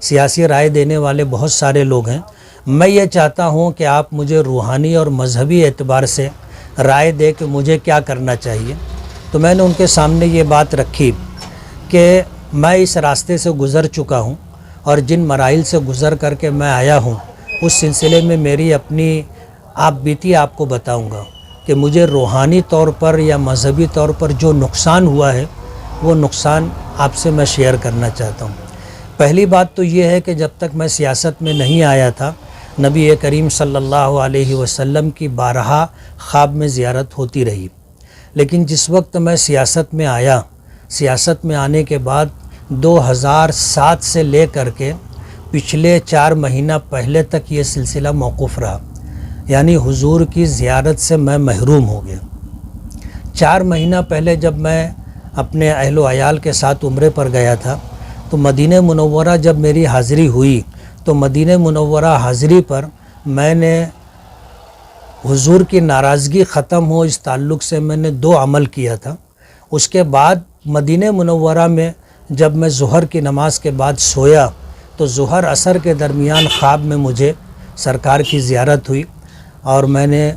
سیاسی رائے دینے والے بہت سارے لوگ ہیں. میں یہ چاہتا ہوں کہ آپ مجھے روحانی اور مذہبی اعتبار سے رائے دے کہ مجھے کیا کرنا چاہیے. تو میں نے ان کے سامنے یہ بات رکھی کہ میں اس راستے سے گزر چکا ہوں اور جن مراحل سے گزر کر کے میں آیا ہوں اس سلسلے میں میری اپنی آپ بیتی آپ کو بتاؤں گا کہ مجھے روحانی طور پر یا مذہبی طور پر جو نقصان ہوا ہے وہ نقصان آپ سے میں شیئر کرنا چاہتا ہوں. پہلی بات تو یہ ہے کہ جب تک میں سیاست میں نہیں آیا تھا نبی کریم صلی اللہ علیہ وسلم کی بارہا خواب میں زیارت ہوتی رہی. لیکن جس وقت میں سیاست میں آیا، سیاست میں آنے کے بعد 2007 سے لے کر کے پچھلے 4 مہینہ پہلے تک یہ سلسلہ موقوف رہا. یعنی حضور کی زیارت سے میں محروم ہو گیا. 4 مہینہ پہلے جب میں اپنے اہل و عیال کے ساتھ عمرے پر گیا تھا تو مدینہ منورہ جب میری حاضری ہوئی تو مدینہ منورہ حاضری پر میں نے حضور کی ناراضگی ختم ہو اس تعلق سے میں نے 2 عمل کیا تھا. اس کے بعد مدینہ منورہ میں جب میں ظہر کی نماز کے بعد سویا تو ظہر عصر کے درمیان خواب میں مجھے سرکار کی زیارت ہوئی اور میں نے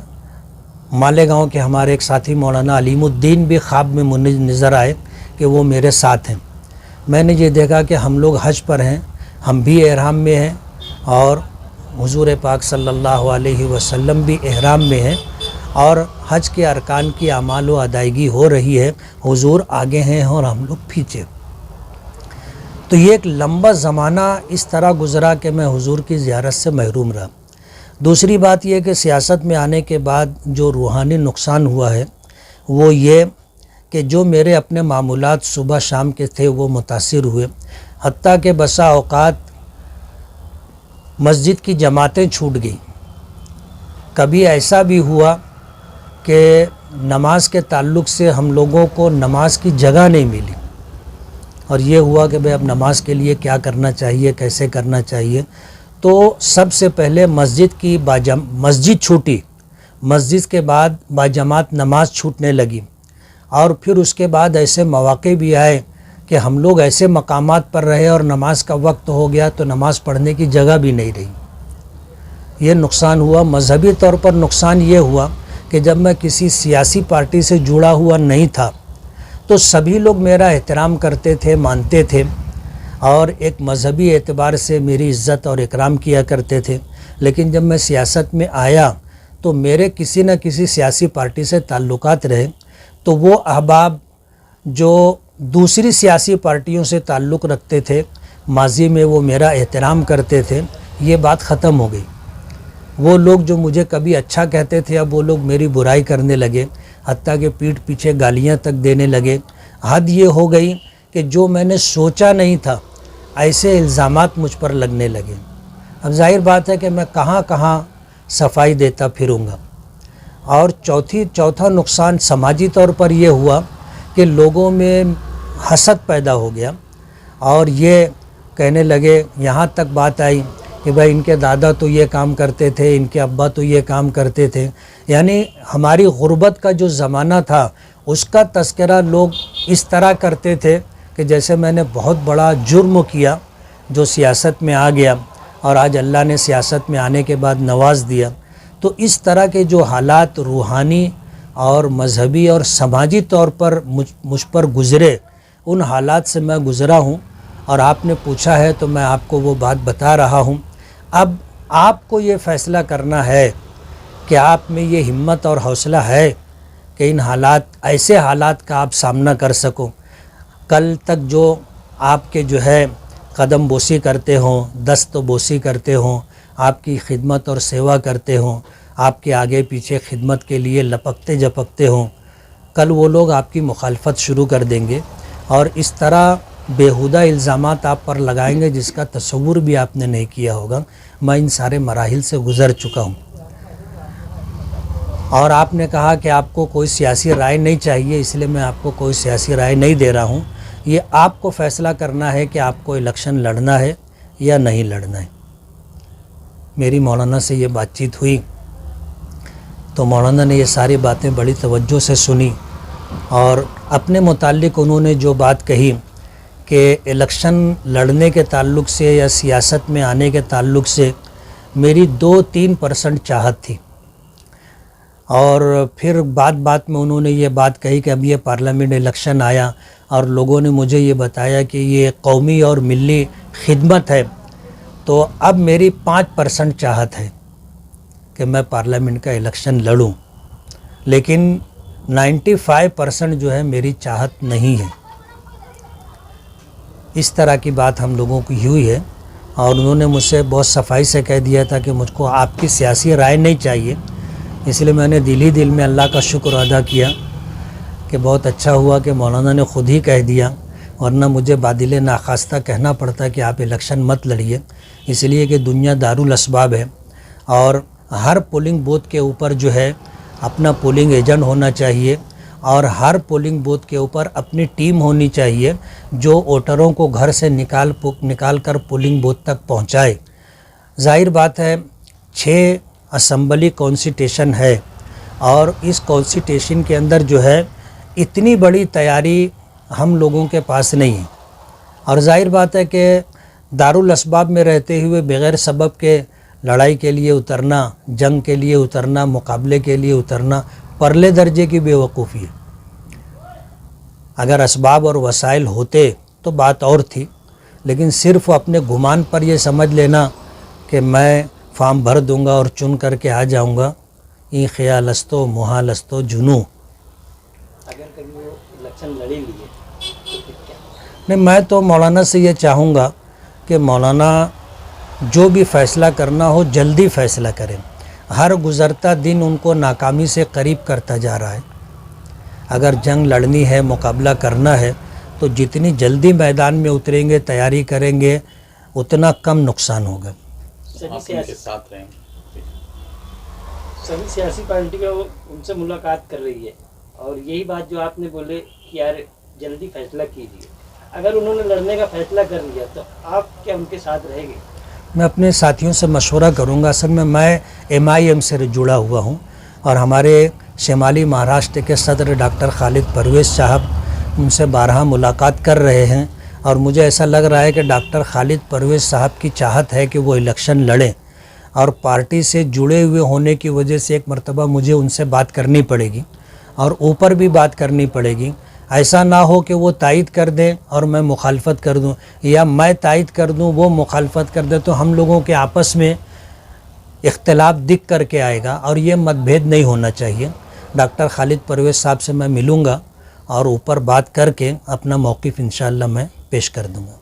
مالیگاؤں کے ہمارے ایک ساتھی مولانا علیم الدین بھی خواب میں نظر آئے کہ وہ میرے ساتھ ہیں. میں نے یہ دیکھا کہ ہم لوگ حج پر ہیں، ہم بھی احرام میں ہیں اور حضور پاک صلی اللہ علیہ وسلم بھی احرام میں ہیں اور حج کے ارکان کی اعمال و ادائیگی ہو رہی ہے. حضور آگے ہیں اور ہم لوگ پیچھے. تو یہ ایک لمبا زمانہ اس طرح گزرا کہ میں حضور کی زیارت سے محروم رہا. دوسری بات یہ کہ سیاست میں آنے کے بعد جو روحانی نقصان ہوا ہے وہ یہ کہ جو میرے اپنے معمولات صبح شام کے تھے وہ متاثر ہوئے. حتیٰ کہ بسا اوقات مسجد کی جماعتیں چھوٹ گئیں. کبھی ایسا بھی ہوا کہ نماز کے تعلق سے ہم لوگوں کو نماز کی جگہ نہیں ملی اور یہ ہوا کہ بھئی اب نماز کے لیے کیا کرنا چاہیے، کیسے کرنا چاہیے. تو سب سے پہلے مسجد چھوٹی، مسجد کے بعد باجماعت نماز چھوٹنے لگی اور پھر اس کے بعد ایسے مواقع بھی آئے کہ ہم لوگ ایسے مقامات پر رہے اور نماز کا وقت ہو گیا تو نماز پڑھنے کی جگہ بھی نہیں رہی. یہ نقصان ہوا. مذہبی طور پر نقصان یہ ہوا کہ جب میں کسی سیاسی پارٹی سے جڑا ہوا نہیں تھا تو سبھی لوگ میرا احترام کرتے تھے، مانتے تھے اور ایک مذہبی اعتبار سے میری عزت اور اکرام کیا کرتے تھے. لیکن جب میں سیاست میں آیا تو میرے کسی نہ کسی سیاسی پارٹی سے تعلقات رہے تو وہ احباب جو دوسری سیاسی پارٹیوں سے تعلق رکھتے تھے، ماضی میں وہ میرا احترام کرتے تھے، یہ بات ختم ہو گئی. وہ لوگ جو مجھے کبھی اچھا کہتے تھے اب وہ لوگ میری برائی کرنے لگے، حتیٰ کہ پیٹھ پیچھے گالیاں تک دینے لگے. حد یہ ہو گئی کہ جو میں نے سوچا نہیں تھا ایسے الزامات مجھ پر لگنے لگے. اب ظاہر بات ہے کہ میں کہاں کہاں صفائی دیتا پھروں گا. اور چوتھا نقصان سماجی طور پر یہ ہوا کہ لوگوں میں حسد پیدا ہو گیا اور یہ کہنے لگے، یہاں تک بات آئی کہ بھائی ان کے دادا تو یہ کام کرتے تھے، ان کے ابا تو یہ کام کرتے تھے. یعنی ہماری غربت کا جو زمانہ تھا اس کا تذکرہ لوگ اس طرح کرتے تھے کہ جیسے میں نے بہت بڑا جرم کیا جو سیاست میں آ گیا اور آج اللہ نے سیاست میں آنے کے بعد نواز دیا. تو اس طرح کے جو حالات روحانی اور مذہبی اور سماجی طور پر مجھ پر گزرے، ان حالات سے میں گزرا ہوں اور آپ نے پوچھا ہے تو میں آپ کو وہ بات بتا رہا ہوں. اب آپ کو یہ فیصلہ کرنا ہے کہ آپ میں یہ ہمت اور حوصلہ ہے کہ ان حالات، ایسے حالات کا آپ سامنا کر سکو. کل تک جو آپ کے جو ہے قدم بوسی کرتے ہوں، دست بوسی کرتے ہوں، آپ کی خدمت اور سیوا کرتے ہوں، آپ کے آگے پیچھے خدمت کے لیے لپکتے جپکتے ہوں، کل وہ لوگ آپ کی مخالفت شروع کر دیں گے اور اس طرح بیہودہ الزامات آپ پر لگائیں گے جس کا تصور بھی آپ نے نہیں کیا ہوگا. میں ان سارے مراحل سے گزر چکا ہوں. اور آپ نے کہا کہ آپ کو کوئی سیاسی رائے نہیں چاہیے، اس لیے میں آپ کو کوئی سیاسی رائے نہیں دے رہا ہوں. یہ آپ کو فیصلہ کرنا ہے کہ آپ کو الیکشن لڑنا ہے یا نہیں لڑنا ہے. میری مولانا سے یہ بات چیت ہوئی تو مولانا نے یہ ساری باتیں بڑی توجہ سے سنی اور اپنے متعلق انہوں نے جو بات کہی کہ الیکشن لڑنے کے تعلق سے یا سیاست میں آنے کے تعلق سے میری 2-3% چاہت تھی، اور پھر بات میں انہوں نے یہ بات کہی کہ اب یہ پارلیمنٹ الیکشن آیا اور لوگوں نے مجھے یہ بتایا کہ یہ قومی اور ملی خدمت ہے، تو اب میری 5% چاہت ہے کہ میں پارلیمنٹ کا الیکشن لڑوں، لیکن 95% جو ہے میری چاہت نہیں ہے۔ اس طرح کی بات ہم لوگوں کی ہوئی ہے، اور انہوں نے مجھ سے بہت صفائی سے کہہ دیا تھا کہ مجھ کو آپ کی سیاسی رائے نہیں چاہیے، اس لیے میں نے دل میں اللہ کا شکر ادا کیا کہ بہت اچھا ہوا کہ مولانا نے خود ہی کہہ دیا، ورنہ مجھے بادل ناخواستہ کہنا پڑتا کہ آپ الیکشن مت لڑیے، اس لیے کہ دنیا دارالاسباب ہے، اور ہر پولنگ بوتھ کے اوپر جو ہے اپنا پولنگ ایجنٹ ہونا چاہیے، اور ہر پولنگ بوتھ کے اوپر اپنی ٹیم ہونی چاہیے جو ووٹروں کو گھر سے نکال کر پولنگ بوتھ تک پہنچائے۔ ظاہر بات ہے 6 اسمبلی کانسٹیٹیوشن ہے، اور اس کانسٹیٹیوشن کے اندر جو ہے اتنی بڑی تیاری ہم لوگوں کے پاس نہیں ہے، اور ظاہر بات ہے کہ دارالاسباب میں رہتے ہوئے بغیر سبب کے لڑائی کے لیے اترنا، جنگ کے لیے اترنا، مقابلے کے لیے اترنا پرلے درجے کی بے وقوفی ہے۔ اگر اسباب اور وسائل ہوتے تو بات اور تھی، لیکن صرف اپنے گمان پر یہ سمجھ لینا کہ میں فارم بھر دوں گا اور چن کر کے آ جاؤں گا، یہ خیال استو محال استو جنوں۔ اگر کبھی وہ الیکشن لڑیں گے تو پھر کیا؟ نہیں، میں تو مولانا سے یہ چاہوں گا کہ مولانا جو بھی فیصلہ کرنا ہو جلدی فیصلہ کریں۔ ہر گزرتا دن ان کو ناکامی سے قریب کرتا جا رہا ہے۔ اگر جنگ لڑنی ہے، مقابلہ کرنا ہے، تو جتنی جلدی میدان میں اتریں گے، تیاری کریں گے، اتنا کم نقصان ہوگا۔ سبھی سیاسی پارٹی کا ان سے ملاقات کر رہی ہے، اور یہی بات جو آپ نے بولے کہ یار جلدی فیصلہ کیجیے، اگر انہوں نے لڑنے کا فیصلہ کر لیا تو آپ کیا ان کے ساتھ رہیں گے؟ میں اپنے ساتھیوں سے مشورہ کروں گا۔ اصل میں MIM سے جڑا ہوا ہوں، اور ہمارے شمالی مہاراشٹر کے صدر ڈاکٹر خالد پرویز صاحب ان سے بارہا ملاقات کر رہے ہیں، اور مجھے ایسا لگ رہا ہے کہ ڈاکٹر خالد پرویز صاحب کی چاہت ہے کہ وہ الیکشن لڑیں، اور پارٹی سے جڑے ہوئے ہونے کی وجہ سے ایک مرتبہ مجھے ان سے بات کرنی پڑے گی، اور اوپر بھی بات کرنی پڑے گی۔ ایسا نہ ہو کہ وہ تائید کر دیں اور میں مخالفت کر دوں، یا میں تائید کر دوں وہ مخالفت کر دے، تو ہم لوگوں کے آپس میں اختلاف دکھ کر کے آئے گا، اور یہ مت بھید نہیں ہونا چاہیے۔ ڈاکٹر خالد پرویز صاحب سے میں ملوں گا، اور اوپر بات کر کے اپنا موقف انشاءاللہ میں پیش کر دوں گا۔